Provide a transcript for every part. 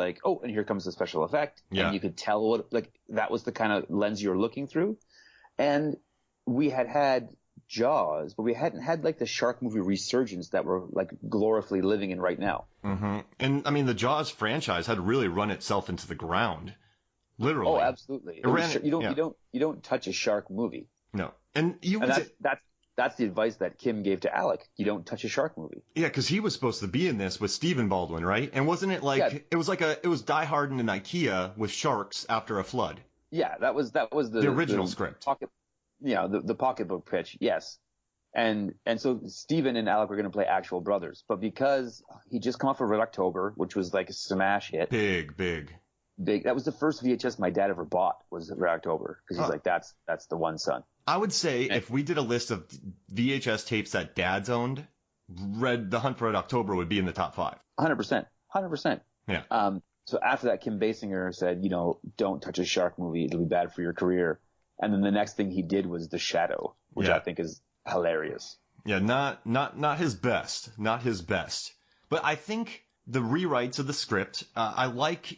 like, oh, and here comes the special effect. Yeah. And you could tell what, like, that was the kind of lens you were looking through. And we had Jaws, but we hadn't had like the shark movie resurgence that we're like gloriously living in right now. Mm-hmm. And I mean, the Jaws franchise had really run itself into the ground. Literally. Oh, absolutely. You don't touch a shark movie. No. And that's the advice that Kim gave to Alec. You don't touch a shark movie. Yeah, because he was supposed to be in this with Stephen Baldwin, right? And wasn't it like it was Die Hard in an IKEA with sharks after a flood? Yeah, that was the original script. The pocketbook pitch. Yes. And so Stephen and Alec were going to play actual brothers, but because he just come off of Red October, which was like a smash hit. Big. That was the first VHS my dad ever bought, was Red October, because he's like, that's the one, son. I would say if we did a list of VHS tapes that dads owned, The Hunt for Red October would be in the top 5. 100%. Yeah. So after that, Kim Basinger said, don't touch a shark movie. It'll be bad for your career. And then the next thing he did was The Shadow, which I think is hilarious. Yeah, not his best. Not his best. But I think the rewrites of the script, I like,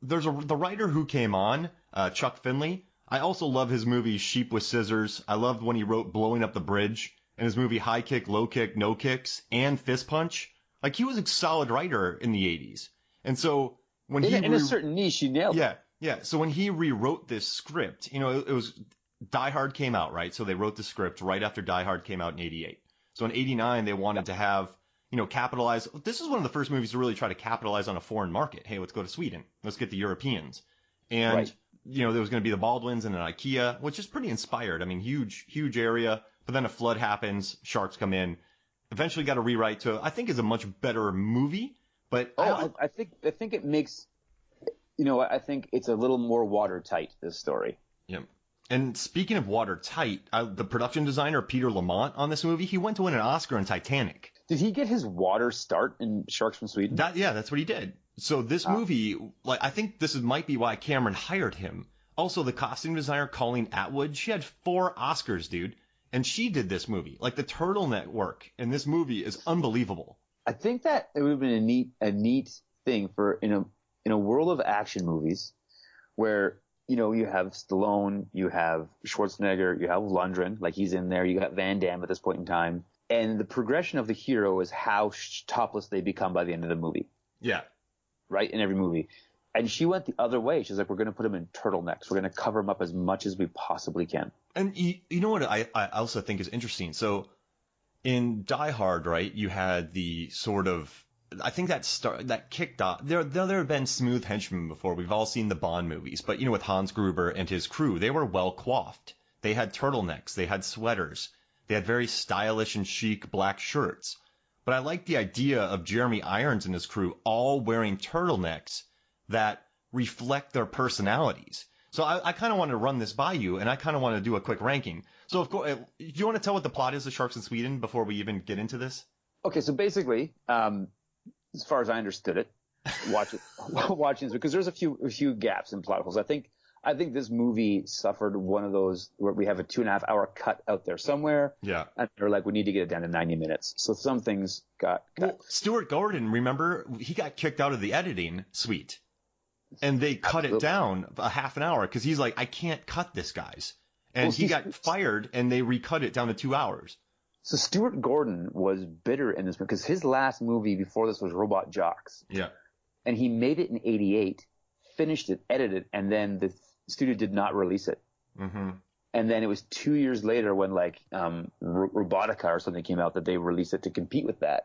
there's the writer who came on, Chuck Finley. I also love his movie Sheep with Scissors. I loved when he wrote Blowing Up the Bridge, and his movie High Kick, Low Kick, No Kicks, and Fist Punch. Like, he was a solid writer in the 80s. And so when in a certain niche, he nailed it. Yeah. So when he rewrote this script, it was Die Hard came out, right? So they wrote the script right after Die Hard came out in 88. So in 89, they wanted to have, capitalize. This is one of the first movies to really try to capitalize on a foreign market. Hey, let's go to Sweden. Let's get the Europeans. And, right. There was going to be the Baldwins and an IKEA, which is pretty inspired. I mean, huge area. But then a flood happens. Sharks come in. Eventually got a rewrite to, I think, is a much better movie. But I think it makes, I think it's a little more watertight, this story. Yeah. And speaking of watertight, the production designer, Peter Lamont, on this movie, he went to win an Oscar in Titanic. Did he get his water start in Sharks from Sweden? That's what he did. So this movie, I think this might be why Cameron hired him. Also, the costume designer, Colleen Atwood, she had 4 Oscars, dude. And she did this movie. Like, the turtleneck work in this movie is unbelievable. I think that it would have been a neat thing for in a world of action movies where, you have Stallone, you have Schwarzenegger, you have Lundgren, like he's in there, you got Van Damme at this point in time. And the progression of the hero is how topless they become by the end of the movie. Yeah. Right? In every movie. And she went the other way. She's like, we're going to put him in turtlenecks. We're going to cover him up as much as we possibly can. And you know what I also think is interesting? So in Die Hard, right, you had the sort of, I think that kicked off. There have been smooth henchmen before. We've all seen the Bond movies. But, with Hans Gruber and his crew, they were well coiffed. They had turtlenecks. They had sweaters. They had very stylish and chic black shirts. But I like the idea of Jeremy Irons and his crew all wearing turtlenecks that reflect their personalities. So I kind of want to run this by you, and I kind of want to do a quick ranking. So, of course, do you want to tell what the plot is of Sharks in Sweden before we even get into this? Okay, so basically, as far as I understood it, watching this, because there's a few gaps in plot holes. I think this movie suffered one of those where we have a 2.5 hour cut out there somewhere. Yeah. And they're like, we need to get it down to 90 minutes. So some things got. Well, Stuart Gordon, remember, he got kicked out of the editing suite. And they cut it down a half an hour because he's like, I can't cut this, guys. And he got fired, and they recut it down to 2 hours. So Stuart Gordon was bitter in this because his last movie before this was Robot Jocks. Yeah. And he made it in 88, finished it, edited it, and then the studio did not release it. Mm-hmm. And then it was 2 years later when Robotica or something came out that they released it to compete with that.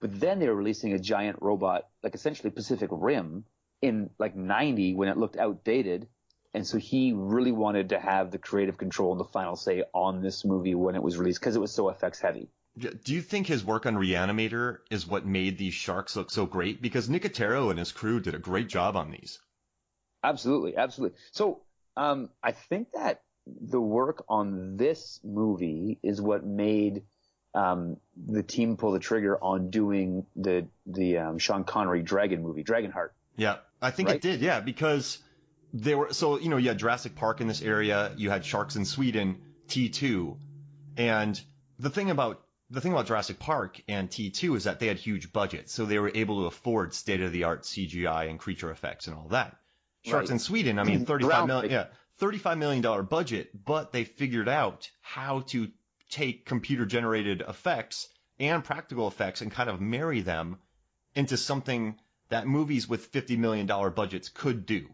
But then they were releasing a giant robot, like essentially Pacific Rim, in 90 when it looked outdated. And so he really wanted to have the creative control and the final say on this movie when it was released because it was so effects heavy. Do you think his work on Reanimator is what made these sharks look so great? Because Nicotero and his crew did a great job on these. Absolutely. So I think that the work on this movie is what made the team pull the trigger on doing the Sean Connery Dragon movie, Dragonheart. Yeah, I think it did. Yeah, because they were you had Jurassic Park in this area, you had Sharks in Sweden, T2, and the thing about the thing about Jurassic Park and T2 is that they had huge budgets, so they were able to afford state-of-the-art CGI and creature effects and all that. Sharks in Sweden, I mean, $35 million budget, but they figured out how to take computer-generated effects and practical effects and kind of marry them into something that movies with $50 million budgets could do.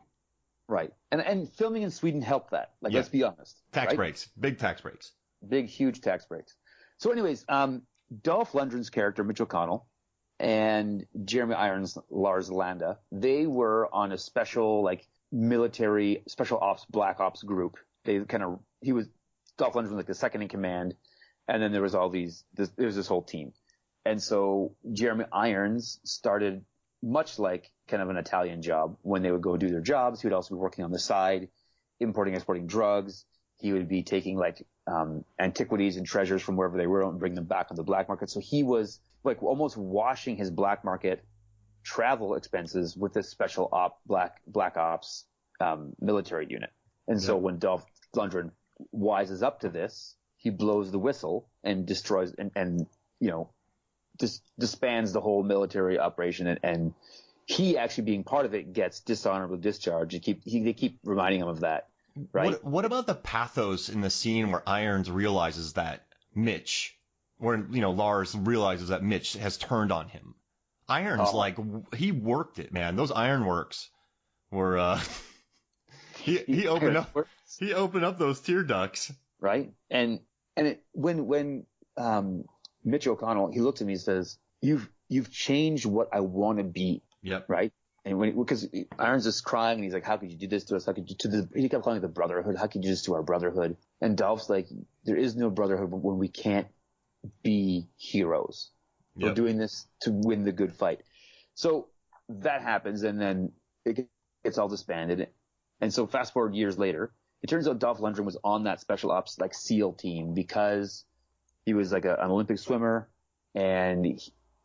Right. And filming in Sweden helped that. Like, let's be honest. Tax breaks. Big tax breaks. Big, huge tax breaks. So anyways, Dolph Lundgren's character, Mitch O'Connell, and Jeremy Irons, Lars Landa, they were on a special, like, military, special ops, black ops group. Dolph Lundgren was like the second in command, and then there was there was this whole team. And so Jeremy Irons started much like kind of an Italian job. When they would go do their jobs, he would also be working on the side, importing, exporting drugs. He would be taking like antiquities and treasures from wherever they were and bring them back on the black market. So he was like almost washing his black market travel expenses with this special black ops military unit. And so when Dolph Lundgren wises up to this, he blows the whistle and destroys and disbands the whole military operation, and he actually being part of it gets dishonorably discharged. They keep reminding him of that. Right. What about the pathos in the scene where Irons realizes that Lars realizes that Mitch has turned on him? Irons, he worked it, man. Those ironworks were, he opened up those tear ducts. Right. And when Mitch O'Connell, he looks at me and says, you've changed what I want to be. Yep. Right. And because Irons is crying and he's like, how could you do this to us? How could you he kept calling it the brotherhood. How could you do this to our brotherhood? And Dolph's like, there is no brotherhood when we can't be heroes. Yep. We're doing this to win the good fight. So that happens, and then it gets all disbanded. And so fast forward years later, it turns out Dolph Lundgren was on that special ops like SEAL team because he was like an Olympic swimmer, and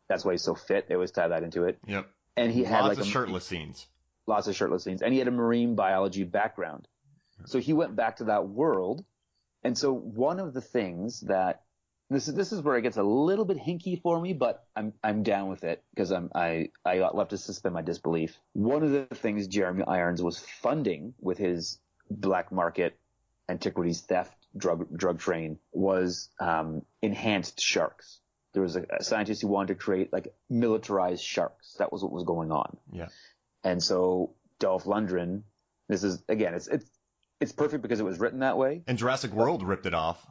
that's why he's so fit. They always tie that into it. Yep. And he had lots of shirtless scenes. Lots of shirtless scenes. And he had a marine biology background. So he went back to that world. And so one of the things that this is where it gets a little bit hinky for me, but I'm down with it because I got left to suspend my disbelief. One of the things Jeremy Irons was funding with his black market antiquities theft drug train was enhanced sharks. There was a scientist who wanted to create like militarized sharks. That was what was going on. Yeah. And so Dolph Lundgren, this is again, it's perfect because it was written that way. And Jurassic World ripped it off.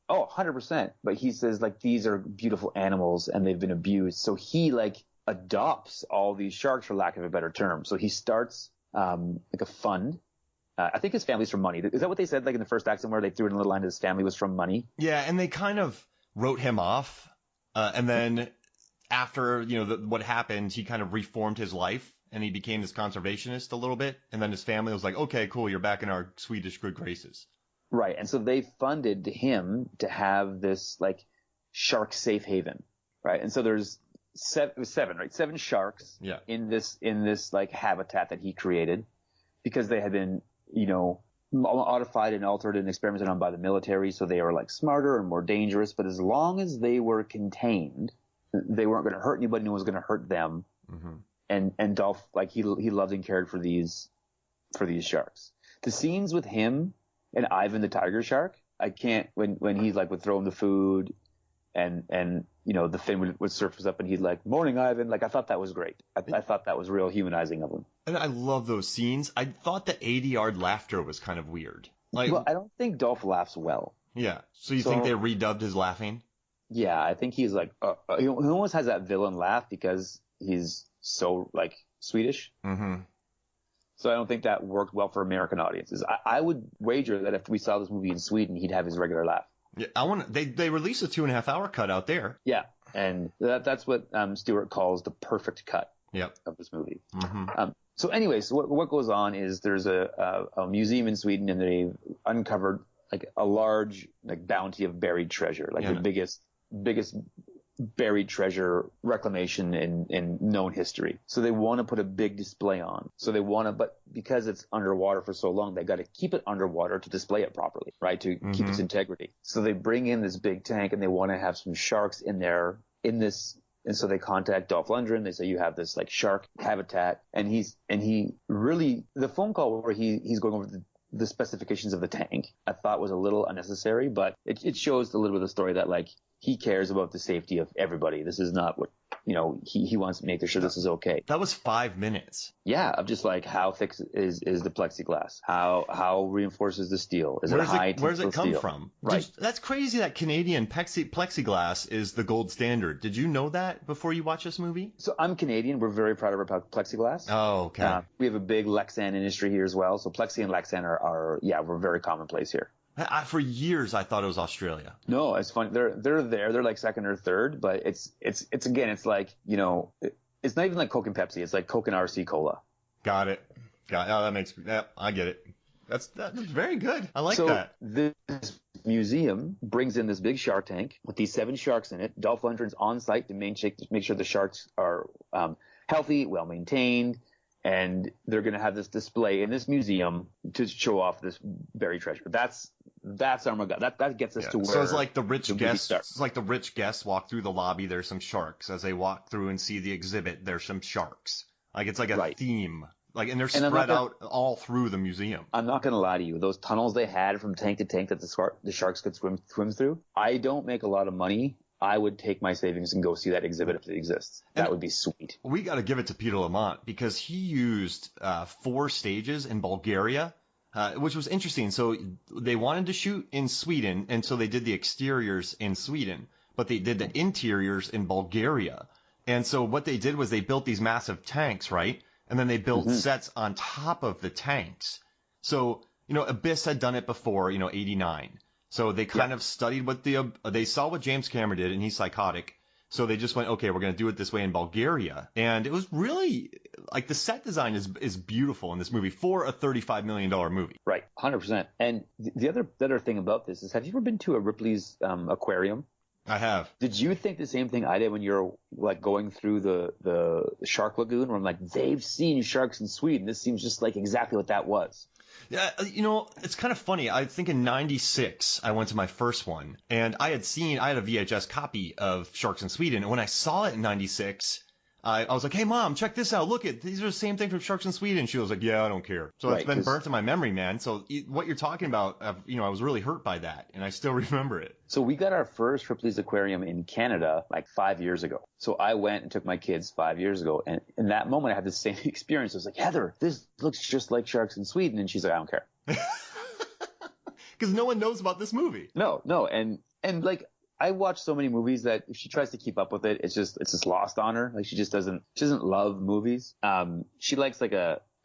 Oh, 100%. But he says like these are beautiful animals and they've been abused. So he like adopts all these sharks for lack of a better term. So he starts like a fund. I think his family's from money. Is that what they said like in the first act somewhere? They threw in a little line that his family was from money. Yeah, and they kind of wrote him off. And then after, what happened, he kind of reformed his life and he became this conservationist a little bit. And then his family was like, okay, cool. You're back in our Swedish good graces. Right. And so they funded him to have this like shark safe haven. Right. And so there's seven sharks in this like habitat that he created because they had been, modified and altered and experimented on by the military, so they were like smarter and more dangerous. But as long as they were contained, they weren't going to hurt anybody. No one was going to hurt them. Mm-hmm. And Dolph, like he loved and cared for these sharks. The scenes with him and Ivan the tiger shark, I can't when he's like would throw him the food, and the fin would surface up and he'd like, morning Ivan. Like I thought that was great. I thought that was real humanizing of him. And I love those scenes. I thought the 80-yard laughter was kind of weird. Well, I don't think Dolph laughs well. Yeah. So you think they redubbed his laughing? Yeah, I think he's like he almost has that villain laugh because he's so like Swedish. Mm-hmm. So I don't think that worked well for American audiences. I would wager that if we saw this movie in Sweden, he'd have his regular laugh. Yeah, they released a 2.5-hour cut out there. Yeah, and that's what Stewart calls the perfect cut. Yep. Of this movie. Mm-hmm. So anyways, what goes on is there's a museum in Sweden and they've uncovered like a large like bounty of buried treasure, like the biggest buried treasure reclamation in known history. So they want to put a big display on. So they want to, but because it's underwater for so long, they got to keep it underwater to display it properly, right? To keep its integrity. So they bring in this big tank and they want to have some sharks in there in this. And so they contact Dolph Lundgren. They say, you have this like shark habitat. And he really, the phone call where he's going over the specifications of the tank, I thought was a little unnecessary, but it shows a little bit of the story that like he cares about the safety of everybody. This is not what, he wants to make sure this is okay. That was 5 minutes. Yeah, of just like how thick is the plexiglass? How reinforces the steel? Is it high? Where does it come steel? from? Right. That's crazy that Canadian plexiglass is the gold standard. Did you know that before you watched this movie? So I'm Canadian. We're very proud of our plexiglass. Oh, okay. We have a big Lexan industry here as well. So Plexi and Lexan are we're very commonplace here. For years, I thought it was Australia. No, it's funny. They're there. They're like second or third, but it's again, it's like, it's not even like Coke and Pepsi. It's like Coke and RC Cola. Got it. I get it. That's very good. I like that. This museum brings in this big shark tank with these 7 sharks in it. Dolph Lundgren's on site to make sure the sharks are healthy, well maintained. And they're going to have this display in this museum to show off this buried treasure. That's Armageddon. That gets us to where. So it's like the rich guests. It's like the rich guests walk through the lobby. There's some sharks. As they walk through and see the exhibit, there's some sharks. Like it's like a theme. Like, and they're spread out all through the museum. I'm not going to lie to you. Those tunnels they had from tank to tank that the sharks could swim through. I don't make a lot of money. I would take my savings and go see that exhibit if it exists. That would be sweet. We got to give it to Peter Lamont because he used 4 stages in Bulgaria, which was interesting. So they wanted to shoot in Sweden, and so they did the exteriors in Sweden, but they did the interiors in Bulgaria. And so what they did was they built these massive tanks, right? And then they built sets on top of the tanks. So, Abyss had done it before, 89. So they kind of studied they saw what James Cameron did, and he's psychotic. So they just went, okay, we're going to do it this way in Bulgaria. And it was really, like, the set design is beautiful in this movie for a $35 million movie. Right, 100%. And the other thing about this is, have you ever been to a Ripley's aquarium? I have. Did you think the same thing I did when you're like going through the shark lagoon, where I'm like, they've seen sharks in Sweden. This seems just like exactly what that was. Yeah, it's kind of funny. I think in 96, I went to my first one, and I had a VHS copy of Sharks in Sweden. And when I saw it in 96, I was like, hey, Mom, check this out. Look, these are the same thing from Sharks in Sweden. She was like, yeah, I don't care. So it's been burnt in my memory, man. So what you're talking about, I was really hurt by that, and I still remember it. So we got our first Ripley's Aquarium in Canada like 5 years ago. So I went and took my kids 5 years ago, and in that moment I had the same experience. I was like, Heather, this looks just like Sharks in Sweden, and she's like, I don't care. Because no one knows about this movie. No, and like, I watch so many movies that if she tries to keep up with it, it's just lost on her. Like she doesn't love movies. She likes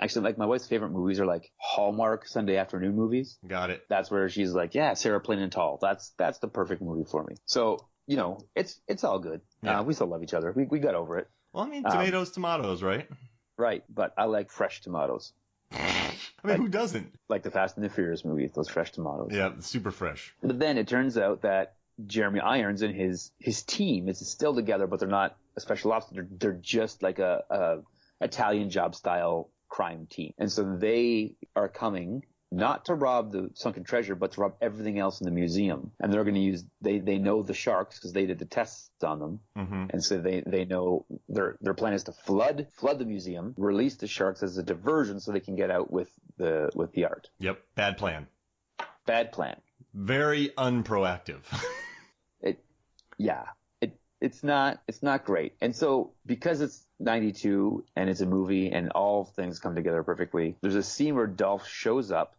actually my wife's favorite movies are like Hallmark Sunday afternoon movies. Got it. That's where she's like, yeah, Sarah Plain and Tall. That's the perfect movie for me. So, it's all good. Yeah. We still love each other. We got over it. Well, I mean, tomatoes, right? Right. But I like fresh tomatoes. I mean, who doesn't? Like the Fast and the Furious movies, those fresh tomatoes. Yeah, super fresh. But then it turns out that Jeremy Irons and his team is still together, but they're not a special ops. They're just like a Italian job style crime team. And so they are coming not to rob the sunken treasure, but to rob everything else in the museum. And they're going to use, they know the sharks because they did the tests on them. Mm-hmm. And so they know their plan is to flood the museum, release the sharks as a diversion so they can get out with the art. Yep. Bad plan. Very unproactive. It's not great. And so because it's 92 and it's a movie and all things come together perfectly, there's a scene where Dolph shows up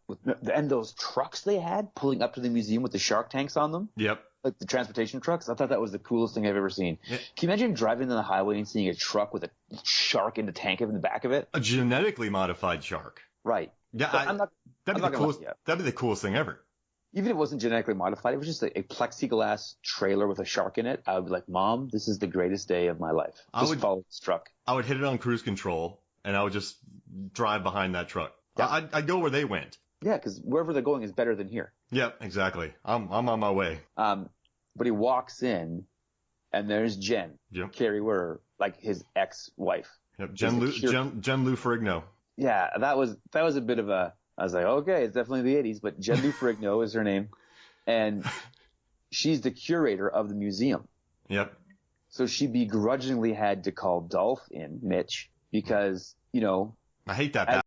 and those trucks they had pulling up to the museum with the shark tanks on them. Yep. Like the transportation trucks. I thought that was the coolest thing I've ever seen. Yeah. Can you imagine driving down the highway and seeing a truck with a shark in the tank in the back of it? A genetically modified shark. Right. Yeah. That'd be the coolest thing ever. Even if it wasn't genetically modified, it was just a plexiglass trailer with a shark in it. I would be like, Mom, this is the greatest day of my life. Follow this truck. I would hit it on cruise control, and I would just drive behind that truck. Yeah. I'd go where they went. Yeah, because wherever they're going is better than here. Yep, exactly. I'm on my way. But he walks in, And there's Jen. Yep. Carrie Werner, like his ex-wife. Yep. Jen Lou Ferrigno. Yeah, that was a bit of a. I was like, okay, it's definitely the 80s, but Jen Lou Ferrigno is her name, and she's the curator of the museum. Yep. So she begrudgingly had to call Dolph in, Mitch, because, you know. I hate that.